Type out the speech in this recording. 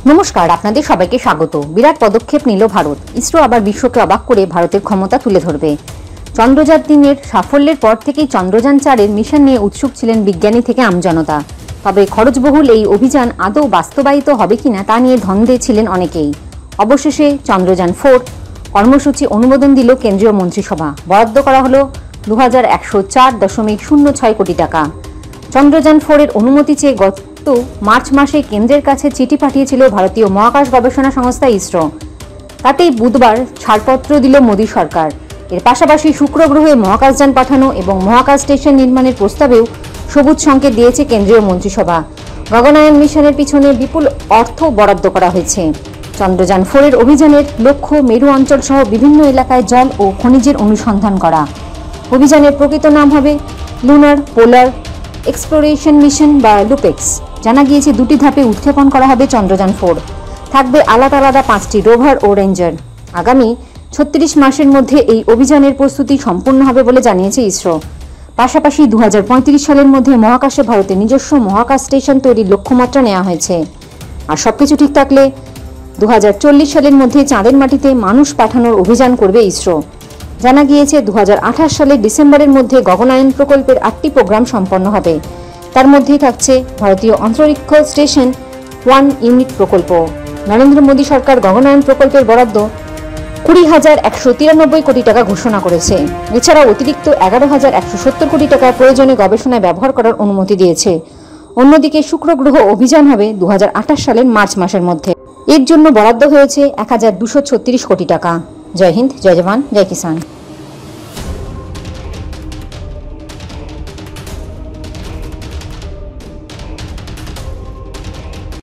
নমস্কার, আপনাদের সবাইকে স্বাগত। বিরাট পদক্ষেপ নিল ভারত। ইসরো আবার বিশ্বকে অবাক করে ভারতের ক্ষমতা তুলে ধরবে। চন্দ্রযান 3-এর সাফল্যের পর থেকেই চন্দ্রযান 4-এর মিশন নিয়ে উৎসুক ছিলেন বিজ্ঞানী থেকে আমজনতা। তবে খরচবহুল এই অভিযান আদৌ বাস্তবায়িত হবে কিনা তা নিয়ে দ্বন্দ্বে ছিলেন অনেকেই। অবশেষে চন্দ্রযান 4 কর্মসূচি অনুমোদন দিল কেন্দ্রীয় মন্ত্রিসভা। বরাদ্দ করা হলো 2104.06 কোটি টাকা। চন্দ্রযান 4-এর অনুমতি চেয়ে গত মার্চ মাসে কেন্দ্রের কাছে চিঠি পাঠিয়েছিল ভারতীয় মহাকাশ গবেষণা সংস্থা ইসরো। তাতেই বুধবার ছাড়পত্র দিল মোদী সরকার। এর পাশাপাশি শুক্র গ্রহে মহাকাশযান পাঠানো এবং মহাকাশ স্টেশন নির্মাণের প্রস্তাবেও সবুজ সংকেত দিয়েছে কেন্দ্রীয় মন্ত্রিসভা। গগনায়ন মিশনের পিছনে বিপুল অর্থ বরাদ্দ করা হয়েছে। চন্দ্রযান 4-এর অভিযানের লক্ষ্য মেরু অঞ্চল সহ বিভিন্ন এলাকায় জল ও খনিজের অনুসন্ধান করা। অভিযানের প্রকৃত নাম হবে লুনার পোলার এক্সপ্লোরেশন মিশন বা লুপেক্স। জানা গিয়েছে 2টি ধাপে উৎক্ষেপণ করা হবে চন্দ্রযান 4। থাকবে আলাদা আলাদা 5টি রোভার ও রেঞ্জার। আগামী 36 মাসের মধ্যে এই অভিযানের প্রস্তুতি সম্পূর্ণ হবে বলে জানিয়েছে ইসরো। পাশাপাশি 2035 সালের মধ্যে মহাকাশে ভারতের নিজস্ব মহাকাশ স্টেশন তৈরির লক্ষ্যমাত্রা নেওয়া হয়েছে। আর সবকিছু ঠিক থাকলে 2040 সালের মধ্যে চাঁদের মাটিতে মানুষ পাঠানোর অভিযান করবে ইসরো। জানা গিয়েছে 2028 সালের ডিসেম্বরের মধ্যে গগনায়ন প্রকল্পের 8টি প্রোগ্রাম সম্পন্ন হবে। তার মধ্যেই থাকছে ভারতীয় অন্তরিক্ষ স্টেশন 1 ইউনিট প্রকল্প। নরেন্দ্র মোদী সরকার গগনায়ন প্রকল্পের বরাদ্দ 20,193 কোটি টাকা ঘোষণা করেছে। এছাড়াও অতিরিক্ত 11,170 কোটি টাকা প্রয়োজনে গবেষণায় ব্যবহার করার অনুমতি দিয়েছে। অন্যদিকে শুক্র গ্রহ অভিযান হবে 2028 সালের মার্চ মাসের মধ্যে। এর জন্য বরাদ্দ হয়েছে 1,236 কোটি টাকা। জয় হিন্দ, জয় জওয়ান, জয় কিষাণ।